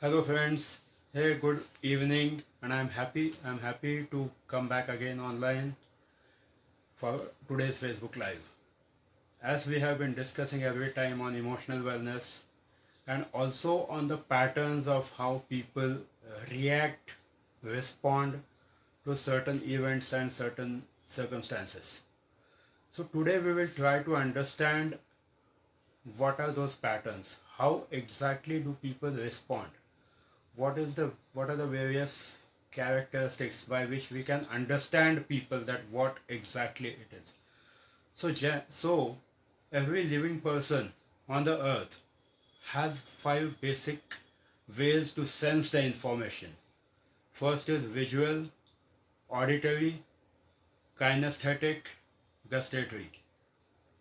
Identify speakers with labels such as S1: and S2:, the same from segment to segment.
S1: Hello friends. Hey, good evening, and I'm happy to come back again online for today's Facebook Live. As we have been discussing every time on emotional wellness and also on the patterns of how people react, respond to certain events and certain circumstances. So today we will try to understand what are those patterns? How exactly do people respond? What are the various characteristics by which we can understand people, that what exactly it is. So every living person on the earth has five basic ways to sense the information. First is visual, auditory, kinesthetic, gustatory.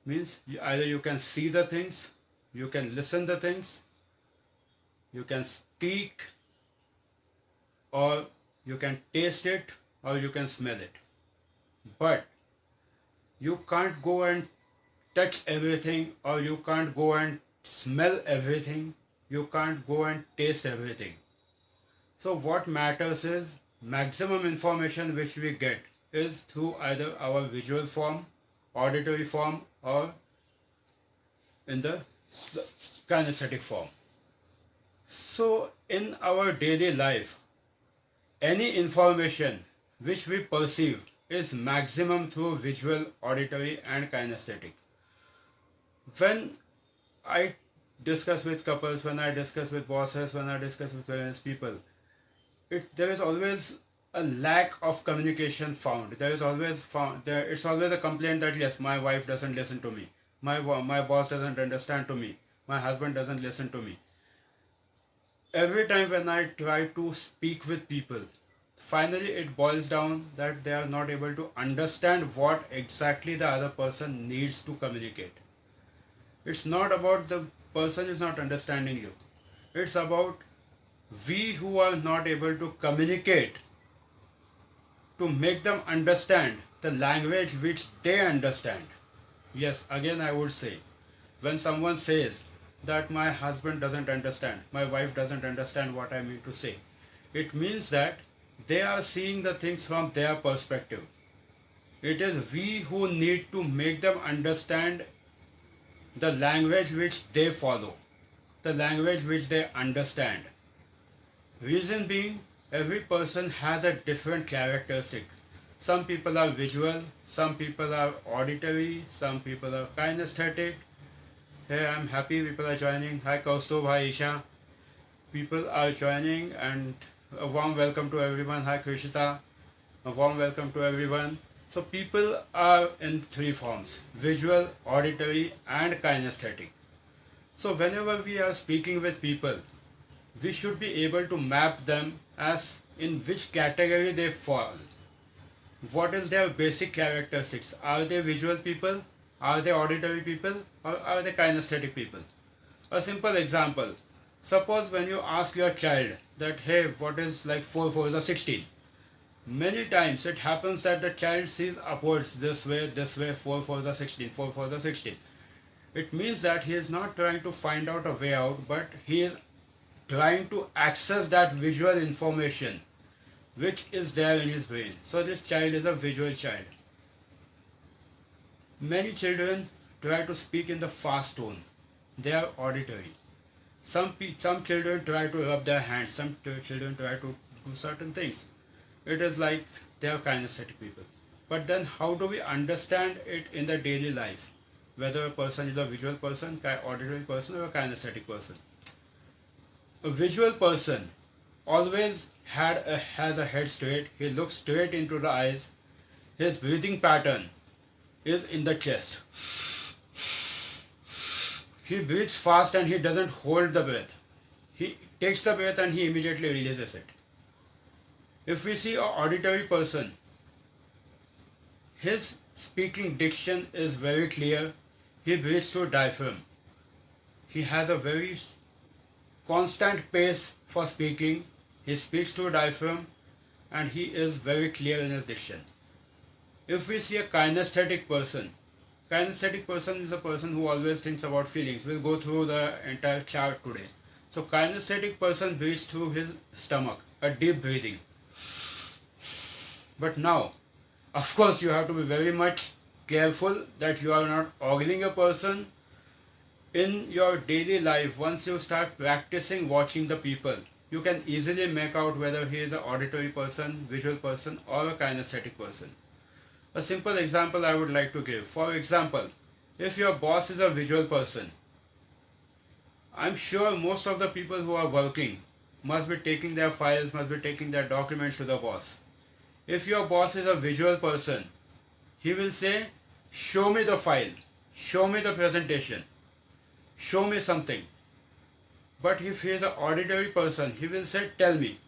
S1: Means either you can see the things, you can listen the things, you can speak, or you can taste it, or you can smell it. But you can't go and touch everything, or you can't go and smell everything, you can't go and taste everything. So what matters is maximum information which we get is through either our visual form, auditory form, or in the kinesthetic form. So in our daily life, any information which we perceive is maximum through visual, auditory, and kinesthetic. When I discuss with couples, when I discuss with bosses, when I discuss with various people, there is always a lack of communication found. There is always found there. It's always a complaint that yes, my wife doesn't listen to me, my boss doesn't understand to me, my husband doesn't listen to me. Every time when I try to speak with people, finally it boils down that they are not able to understand what exactly the other person needs to communicate. It's not about the person is not understanding you. It's about we who are not able to communicate to make them understand the language which they understand. Yes, again I would say, when someone says that my husband doesn't understand, my wife doesn't understand what I mean to say, it means that they are seeing the things from their perspective. It is we who need to make them understand the language which they follow, the language which they understand. Reason being, every person has a different characteristic. Some people are visual, some people are auditory, some people are kinesthetic. Hey, I'm happy people are joining. Hi Kaustubh, hi Isha. People are joining, and a warm welcome to everyone. Hi Krishita, a warm welcome to everyone. So people are in three forms: visual, auditory, and kinesthetic. So whenever we are speaking with people, we should be able to map them as in which category they fall. What is their basic characteristics? Are they visual people? Are they auditory people? Or are they kinesthetic people? A simple example. Suppose when you ask your child that, hey, what is like 4 4 is a 16? Many times it happens that the child sees upwards this way, 4 4 is a 16, 4 4 is a 16. It means that he is not trying to find out a way out, but he is trying to access that visual information which is there in his brain. So this child is a visual child. Many children try to speak in the fast tone. They are auditory. Some children try to rub their hands. Some children try to do certain things. It is like they are kinesthetic people. But then how do we understand it in the daily life? Whether a person is a visual person, auditory person, or a kinesthetic person. A visual person always has a head straight. He looks straight into the eyes. His breathing pattern is in the chest. He breathes fast and he doesn't hold the breath. He takes the breath and he immediately releases it. If we see an auditory person, his speaking diction is very clear. He breathes through diaphragm. He has a very constant pace for speaking. He speaks through diaphragm and he is very clear in his diction. If we see a kinesthetic person is a person who always thinks about feelings. We'll go through the entire chart today. So kinesthetic person breathes through his stomach, a deep breathing. But now, of course, you have to be very much careful that you are not ogling a person. In your daily life, once you start practicing watching the people, you can easily make out whether he is an auditory person, visual person, or a kinesthetic person. A simple example I would like to give. For example, if your boss is a visual person, I'm sure most of the people who are working must be taking their files, must be taking their documents to the boss. If your boss is a visual person, he will say, show me the file, show me the presentation, show me something. But if he is an auditory person, he will say, tell me.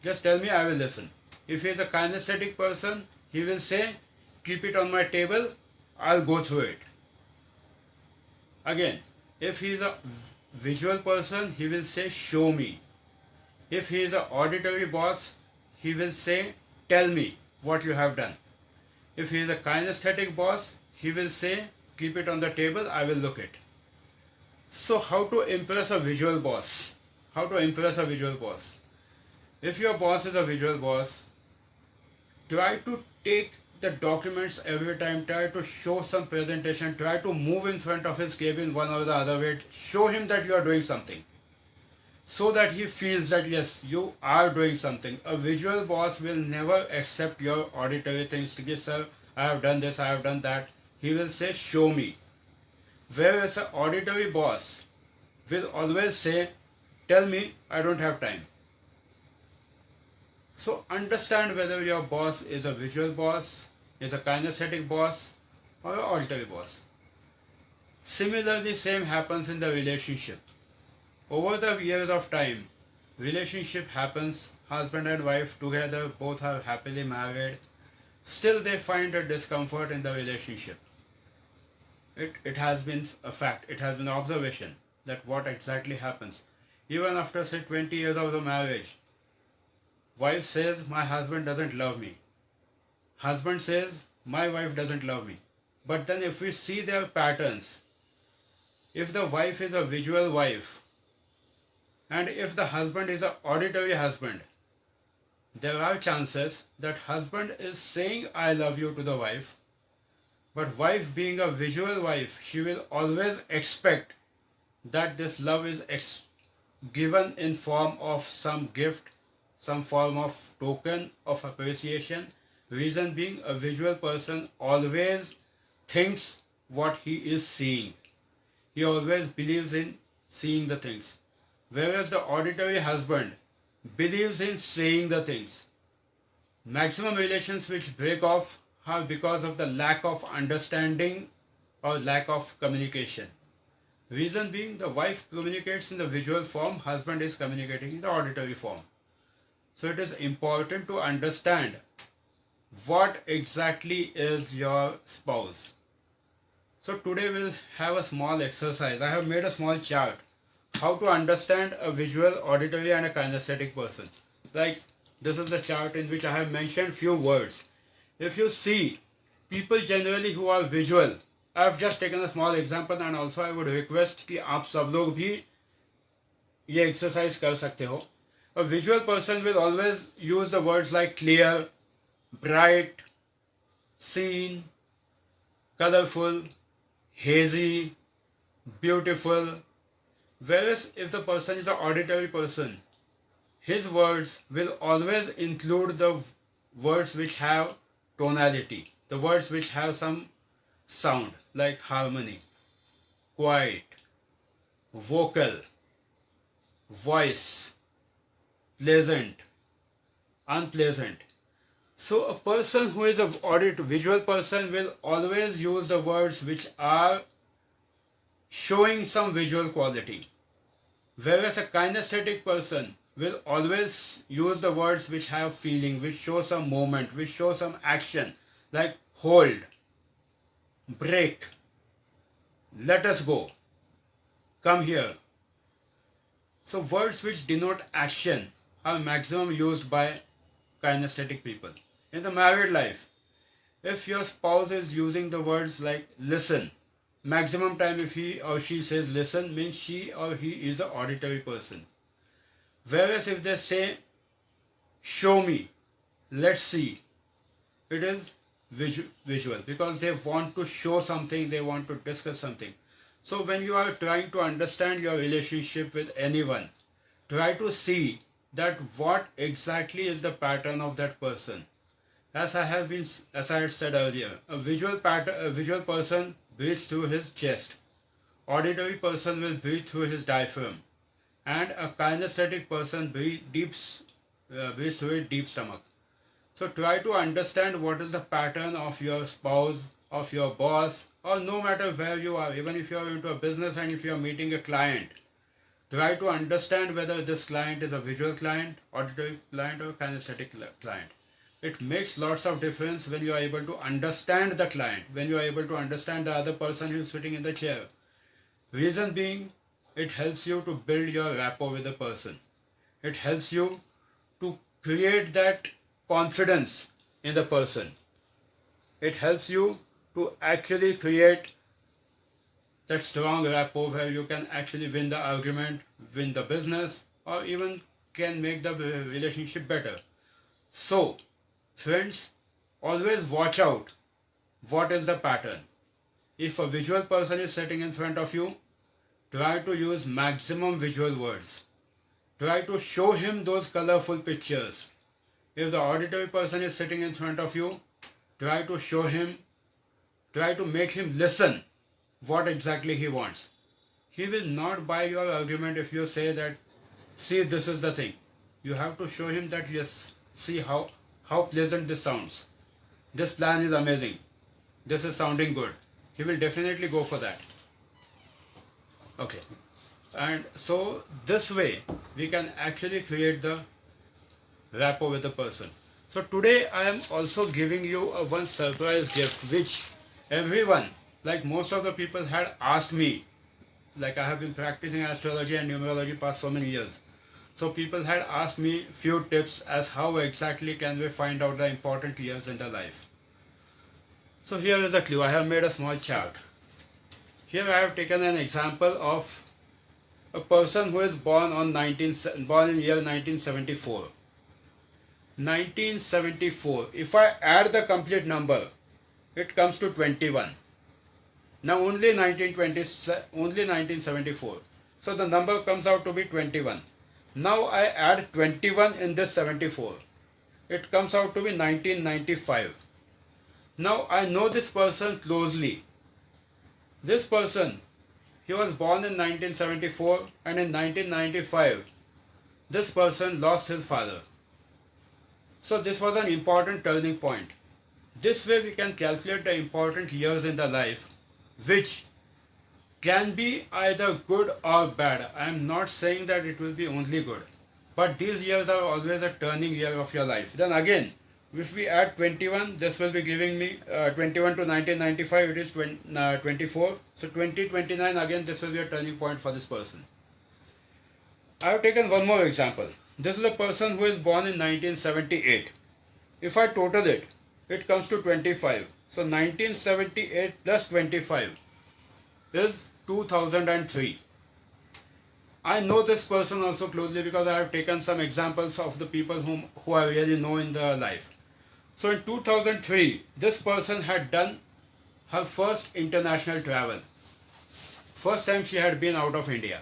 S1: Just tell me, I will listen. If he is a kinesthetic person, he will say, keep it on my table, I'll go through it. Again, if he is a visual person, he will say, show me. If he is an auditory boss, he will say, tell me what you have done. If he is a kinesthetic boss, he will say, keep it on the table, I will look it. So how to impress a visual boss? How to impress a visual boss? If your boss is a visual boss, try to take the documents every time, try to show some presentation, try to move in front of his cabin one or the other way, show him that you are doing something, so that he feels that yes, you are doing something. A visual boss will never accept your auditory things. Yes, sir, I have done this, I have done that. He will say, show me. Whereas an auditory boss will always say, tell me, I don't have time. So understand whether your boss is a visual boss, is a kinesthetic boss, or an auditory boss. Similarly, same happens in the relationship. Over the years of time, relationship happens, husband and wife together, both are happily married. Still they find a discomfort in the relationship. It has been a fact, it has been an observation that what exactly happens. Even after say 20 years of the marriage, wife says, my husband doesn't love me. Husband says, my wife doesn't love me. But then if we see their patterns, if the wife is a visual wife, and if the husband is an auditory husband, there are chances that husband is saying I love you to the wife, but wife being a visual wife, she will always expect that this love is given in form of some gift, some form of token of appreciation. Reason being, a visual person always thinks what he is seeing. He always believes in seeing the things. Whereas the auditory husband believes in saying the things. Maximum relations which break off are because of the lack of understanding or lack of communication. Reason being, the wife communicates in the visual form, husband is communicating in the auditory form. So it is important to understand what exactly is your spouse. So today we'll have a small exercise. I have made a small chart. How to understand a visual, auditory and a kinesthetic person. Like this is the chart in which I have mentioned few words. If you see, people generally who are visual, I have just taken a small example and also I would request कि आप सब लोग भी ये exercise कर सकते हो. A visual person will always use the words like clear, bright, seen, colorful, hazy, beautiful. Whereas if the person is an auditory person, his words will always include the words which have tonality, the words which have some sound like harmony, quiet, vocal, voice, pleasant, unpleasant. So a person who is a visual person will always use the words which are showing some visual quality. Whereas a kinesthetic person will always use the words which have feeling, which show some movement, which show some action, like hold, break, let us go, come here. So words which denote action are maximum used by kinesthetic people. In the married life, if your spouse is using the words like listen, Maximum time if he or she says listen means she or he is an auditory person. Whereas if they say show me, let's see, it is visual because they want to show something, they want to discuss something. So when you are trying to understand your relationship with anyone, try to see that what exactly is the pattern of that person. As I had said earlier, a visual person breathes through his chest, auditory person will breathe through his diaphragm, and a kinesthetic person breathes through his deep stomach. So try to understand what is the pattern of your spouse, of your boss, or no matter where you are, even if you are into a business and if you are meeting a client, try to understand whether this client is a visual client, auditory client, or kinesthetic client. It makes lots of difference when you are able to understand the client, when you are able to understand the other person who is sitting in the chair. Reason being, it helps you to build your rapport with the person. It helps you to create that confidence in the person. It helps you to actually create that strong rapport where you can actually win the argument, win the business, or even can make the relationship better. So, friends, always watch out what is the pattern. If a visual person is sitting in front of you, try to use maximum visual words. Try to show him those colorful pictures. If the auditory person is sitting in front of you, try to make him listen what exactly he wants. He will not buy your argument if you say that, see, this is the thing. You have to show him that, yes, see how pleasant this sounds. This plan is amazing. This is sounding good. He will definitely go for that. Okay. And so this way we can actually create the rapport with the person. So today I am also giving you a one surprise gift which everyone, like most of the people had asked me, like I have been practicing astrology and numerology past so many years. So people had asked me few tips as how exactly can we find out the important years in the life. So here is the clue. I have made a small chart. Here I have taken an example of a person who is born in year 1974. 1974. If I add the complete number, it comes to 21. Now only 1974. So the number comes out to be 21. Now I add 21 in this 74. It comes out to be 1995. Now I know this person closely. This person, he was born in 1974 and in 1995, this person lost his father. So this was an important turning point. This way we can calculate the important years in the life which can be either good or bad. I am not saying that it will be only good. But these years are always a turning year of your life. Then again, if we add 21, this will be giving me 21 to 1995, it is 24. So 2029, again this will be a turning point for this person. I have taken one more example. This is a person who is born in 1978. If I total it, it comes to 25. So 1978 plus 25 is 2003. I know this person also closely because I have taken some examples of the people who I really know in the life. So in 2003, this person had done her first international travel. First time she had been out of India.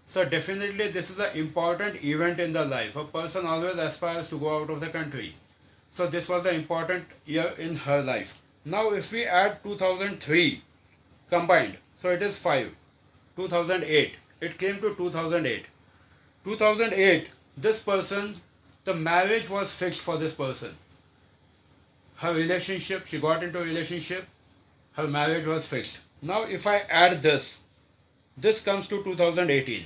S1: So definitely this is an important event in the life. A person always aspires to go out of the country. So this was an important year in her life. Now if we add 2003 combined, so it is 5. 2008, it came to 2008. 2008, this person, the marriage was fixed for this person. Her relationship, she got into a relationship, her marriage was fixed. Now if I add this comes to 2018.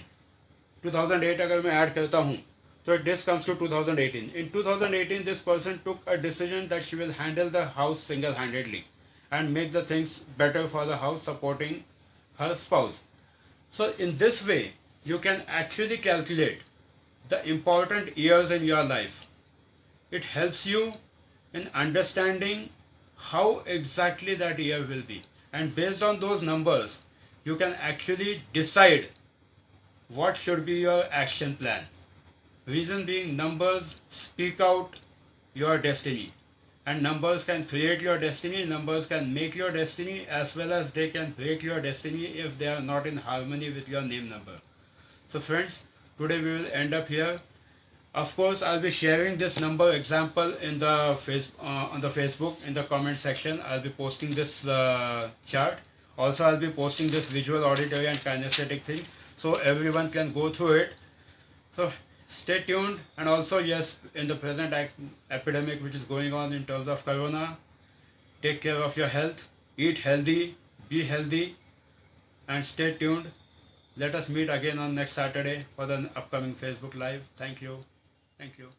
S1: 2008 अगर मैं add करता हूँ, so this comes to 2018. In 2018, this person took a decision that she will handle the house single-handedly and make the things better for the house, supporting her spouse. So in this way, you can actually calculate the important years in your life. It helps you in understanding how exactly that year will be. and based on those numbers you can actually decide what should be your action plan. Reason being, numbers speak out your destiny, and numbers can create your destiny, numbers can make your destiny, as well as they can break your destiny if they are not in harmony with your name number. So friends, today we will end up here. Of course, I'll be sharing this number example in the on the Facebook in the comment section. I'll be posting this chart. Also, I'll be posting this visual, auditory, and kinesthetic thing, so everyone can go through it. So stay tuned. And also, yes, in the present epidemic which is going on in terms of corona, take care of your health, eat healthy, be healthy, and stay tuned. Let us meet again on next Saturday for the upcoming Facebook Live. Thank you. Thank you.